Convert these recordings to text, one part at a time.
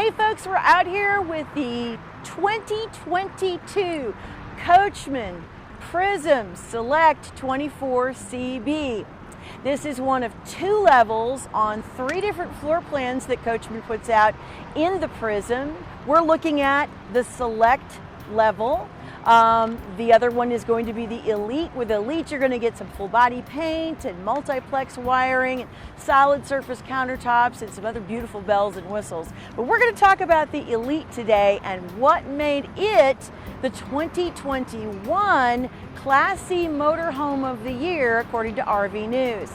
Hey folks, we're out here with the 2022 Coachmen Prism Select 24CB. This is one of 2 levels on 3 different floor plans that Coachmen puts out in the Prism. We're looking at the Select level. The other one is going to be the Elite. With Elite, you're going to get some full body paint and multiplex wiring and solid surface countertops and some other beautiful bells and whistles. But we're going to talk about the Elite today and what made it the 2021 Class C Motorhome of the Year, according to RV News.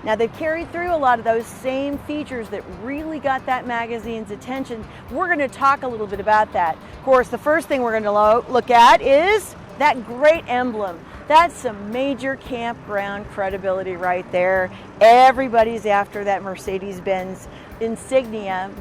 Now, they've carried through a lot of those same features that really got that magazine's attention. We're going to talk a little bit about that. Of course, the first thing we're going to look at is that great emblem. That's some major campground credibility right there. Everybody's after that Mercedes-Benz insignia,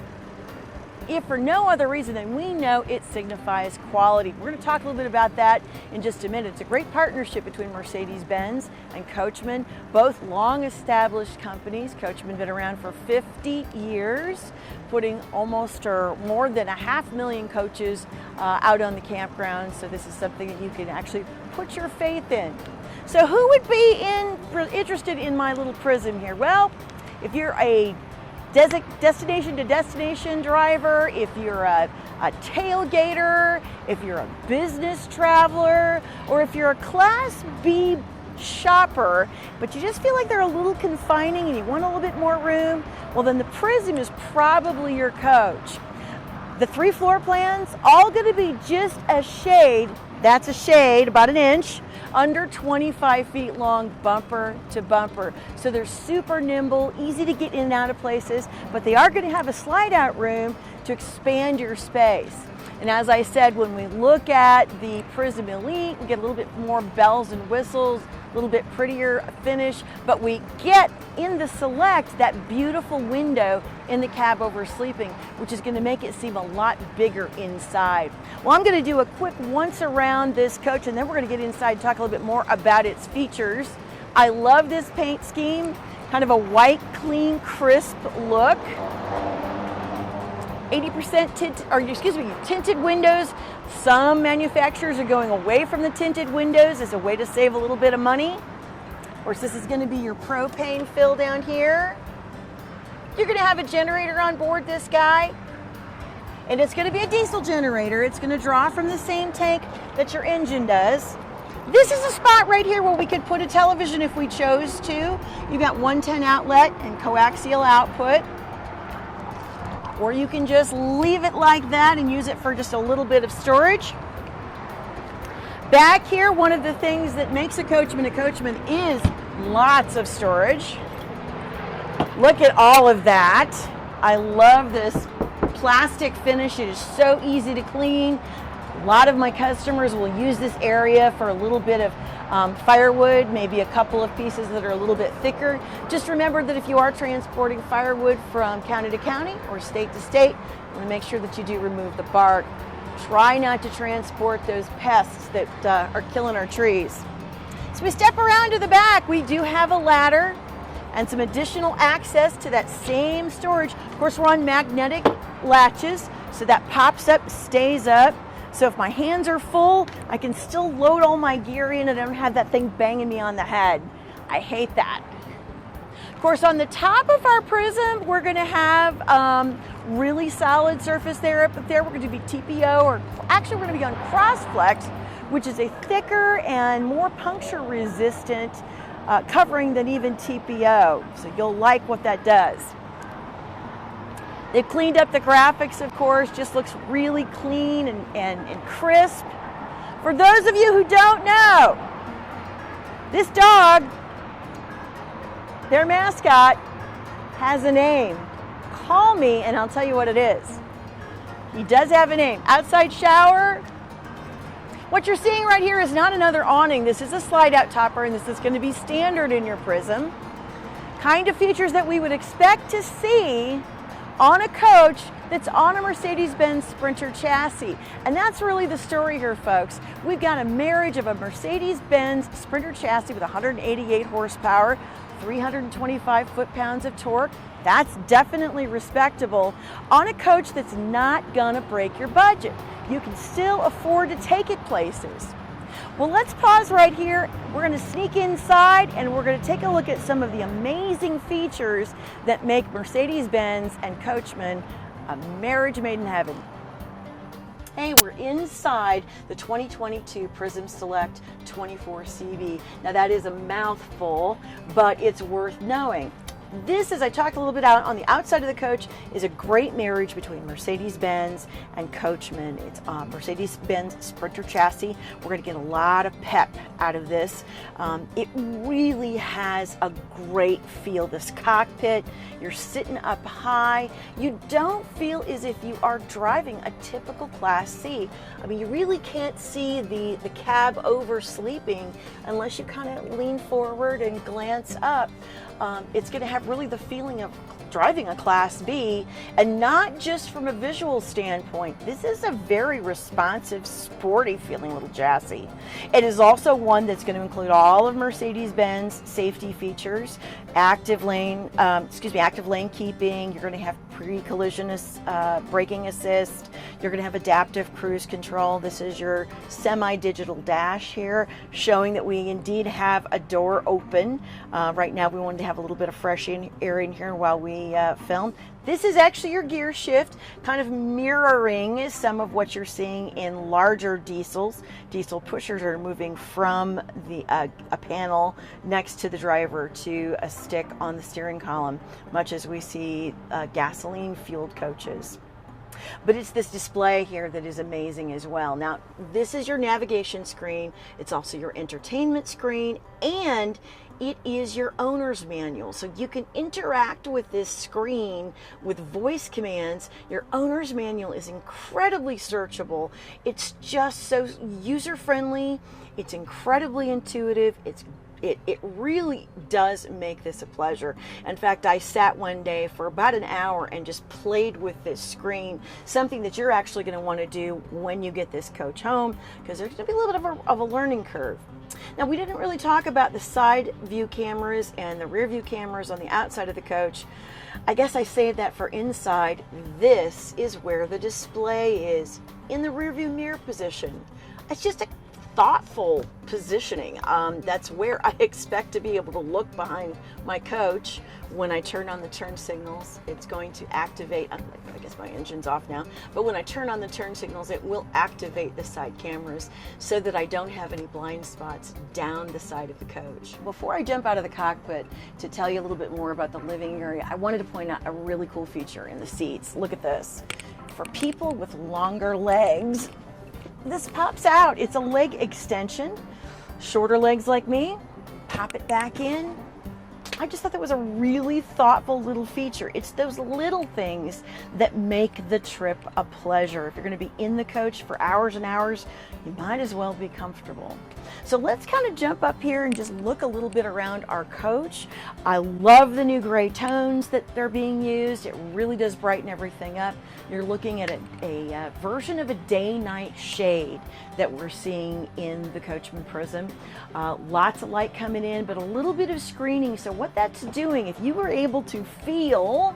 if for no other reason than we know it signifies quality. We're going to talk a little bit about that in just a minute. It's a great partnership between Mercedes-Benz and Coachmen, both long-established companies. Coachmen been around for 50 years, putting almost or more than 500,000 coaches out on the campground. So this is something that you can actually put your faith in. So who would be interested in my little Prism here? Well, if you're a destination to destination driver, if you're a tailgater, if you're a business traveler, or if you're a Class B shopper, but you just feel like they're a little confining and you want a little bit more room, well then the Prism is probably your coach. The 3 floor plans, all going to be just a shade, that's a shade, about an inch, under 25 feet long, bumper to bumper. So they're super nimble, easy to get in and out of places, but they are going to have a slide out room to expand your space. And as I said, when we look at the Prism Elite, we get a little bit more bells and whistles, a little bit prettier finish, but we get in the Select that beautiful window in the cab over sleeping, which is going to make it seem a lot bigger inside. Well, I'm going to do a quick once around this coach, and then we're going to get inside and talk a little bit more about its features. I love this paint scheme, kind of a white, clean, crisp look. 80% tinted windows. Some manufacturers are going away from the tinted windows as a way to save a little bit of money. Of course, this is going to be your propane fill down here. You're going to have a generator on board this guy, and it's going to be a diesel generator. It's going to draw from the same tank that your engine does. This is a spot right here where we could put a television if we chose to. You've got 110 outlet and coaxial output. Or you can just leave it like that and use it for just a little bit of storage. Back here, one of the things that makes a Coachman is lots of storage. Look at all of that. I love this plastic finish. It is so easy to clean. A lot of my customers will use this area for a little bit of firewood, maybe a couple of pieces that are a little bit thicker. Just remember that if you are transporting firewood from county to county or state to state, you want to make sure that you do remove the bark. Try not to transport those pests that are killing our trees. So we step around to the back. We do have a ladder and some additional access to that same storage. Of course, we're on magnetic latches, so that pops up, stays up. So if my hands are full, I can still load all my gear in and I don't have that thing banging me on the head. I hate that. Of course, on the top of our Prism, we're going to have really solid surface there. Up there, we're going to be TPO, or actually we're going to be on Crossflex, which is a thicker and more puncture resistant covering than even TPO. So you'll like what that does. They've cleaned up the graphics, of course, just looks really clean and crisp. For those of you who don't know, this dog, their mascot, has a name. Call me and I'll tell you what it is. He does have a name. Outside shower. What you're seeing right here is not another awning. This is a slide out topper, and this is going to be standard in your Prism. Kind of features that we would expect to see on a coach that's on a Mercedes-Benz Sprinter chassis. And that's really the story here, folks. We've got a marriage of a Mercedes-Benz Sprinter chassis with 188 horsepower, 325 foot-pounds of torque, That's definitely respectable on a coach that's not gonna break your budget. You can still afford to take it places. Well, let's pause right here. We're gonna sneak inside and we're gonna take a look at some of the amazing features that make Mercedes-Benz and Coachmen a marriage made in heaven. Hey, we're inside the 2022 Prism Select 24 CB. Now that is a mouthful, but it's worth knowing. This, as I talked a little bit out on the outside of the coach, is a great marriage between Mercedes-Benz and Coachmen. It's Mercedes-Benz Sprinter chassis. We're going to get a lot of pep out of this. It really has a great feel. This cockpit, you're sitting up high. You don't feel as if you are driving a typical Class C. I mean, you really can't see the cab oversleeping unless you kind of lean forward and glance up. It's going to have really the feeling of driving a Class B, and not just from a visual standpoint. This is a very responsive, sporty feeling little chassis. It is also one that's going to include all of Mercedes-Benz safety features, active lane keeping. You're going to have pre-collision braking assist. You're going to have adaptive cruise control. This is your semi-digital dash here, showing that we indeed have a door open. Right now we wanted to have a little bit of fresh air in here while we film. This is actually your gear shift, kind of mirroring some of what you're seeing in larger diesels. Diesel pushers are moving from a panel next to the driver to a stick on the steering column, much as we see gasoline-fueled coaches. But it's this display here that is amazing as well. Now, this is your navigation screen. It's also your entertainment screen, and it is your owner's manual. So you can interact with this screen with voice commands. Your owner's manual is incredibly searchable. It's just so user-friendly. It's incredibly intuitive. It really does make this a pleasure. In fact, I sat one day for about an hour and just played with this screen, something that you're actually going to want to do when you get this coach home, because there's going to be a little bit of a learning curve. Now, we didn't really talk about the side view cameras and the rear view cameras on the outside of the coach. I guess I say that for inside. This is where the display is, in the rear view mirror position. It's just a thoughtful positioning. That's where I expect to be able to look behind my coach. When I turn on the turn signals, it's going to activate, I guess my engine's off now, but when I turn on the turn signals, it will activate the side cameras so that I don't have any blind spots down the side of the coach. Before I jump out of the cockpit to tell you a little bit more about the living area, I wanted to point out a really cool feature in the seats. Look at this. For people with longer legs, this pops out. It's a leg extension. Shorter legs like me, pop it back in. I just thought that was a really thoughtful little feature. It's those little things that make the trip a pleasure. If you're going to be in the coach for hours and hours, you might as well be comfortable. So let's kind of jump up here and just look a little bit around our coach. I love the new gray tones that they're being used. It really does brighten everything up. You're looking at a version of a day-night shade that we're seeing in the Coachmen Prism. Lots of light coming in, but a little bit of screening. So what that's doing, if you were able to feel,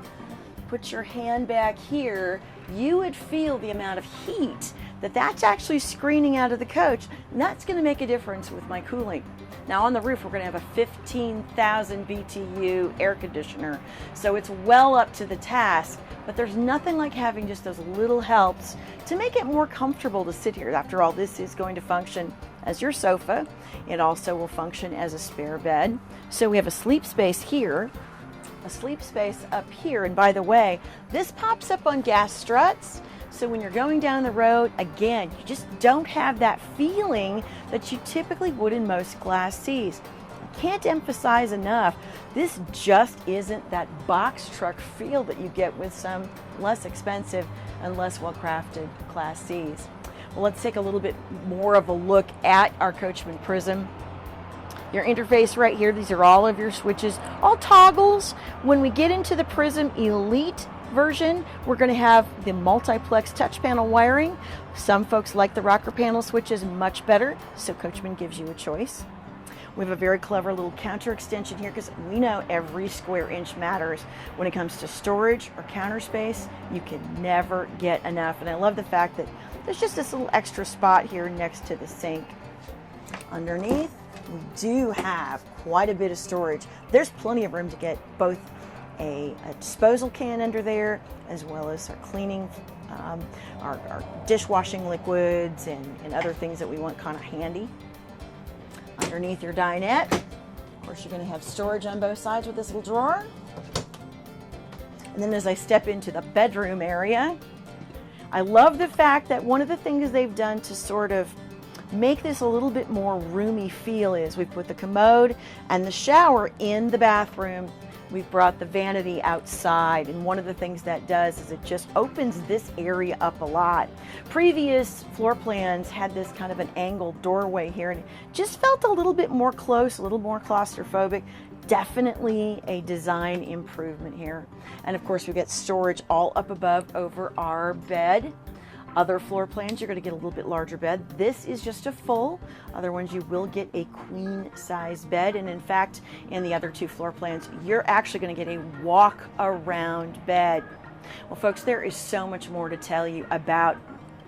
put your hand back here, you would feel the amount of heat that's actually screening out of the coach, and that's going to make a difference with my cooling. Now on the roof, we're going to have a 15,000 BTU air conditioner, so it's well up to the task, but there's nothing like having just those little helps to make it more comfortable to sit here. After all, this is going to function as your sofa. It also will function as a spare bed. So we have a sleep space here, a sleep space up here, and by the way, this pops up on gas struts. So when you're going down the road, again, you just don't have that feeling that you typically would in most Class Cs. I can't emphasize enough, this just isn't that box truck feel that you get with some less expensive and less well-crafted Class Cs. Well, let's take a little bit more of a look at our Coachmen Prism. Your interface right here, these are all of your switches, all toggles. When we get into the Prism Elite version, we're going to have the multiplex touch panel wiring. Some folks like the rocker panel switches much better, so Coachmen gives you a choice. We have a very clever little counter extension here because we know every square inch matters. When it comes to storage or counter space, you can never get enough. And I love the fact that there's just this little extra spot here next to the sink. Underneath, we do have quite a bit of storage. There's plenty of room to get both a disposal can under there, as well as our cleaning, our dishwashing liquids and other things that we want kind of handy. Underneath your dinette, of course, you're going to have storage on both sides with this little drawer. And then as I step into the bedroom area, I love the fact that one of the things they've done to sort of make this a little bit more roomy feel is we've put the commode and the shower in the bathroom. We've brought the vanity outside, and one of the things that does is it just opens this area up a lot. Previous floor plans had this kind of an angled doorway here, and it just felt a little bit more close, a little more claustrophobic. Definitely a design improvement here. And of course, we get storage all up above over our bed. Other floor plans, you're going to get a little bit larger bed. This is just a full. Other ones, you will get a queen size bed. And in fact, in the other two floor plans, you're actually going to get a walk around bed. Well, folks, there is so much more to tell you about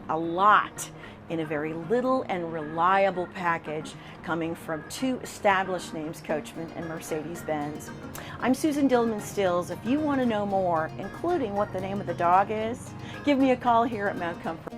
a lot in a very little and reliable package coming from two established names, Coachmen and Mercedes-Benz. I'm Susan Dillman-Stills. If you want to know more, including what the name of the dog is, give me a call here at Mount Comfort.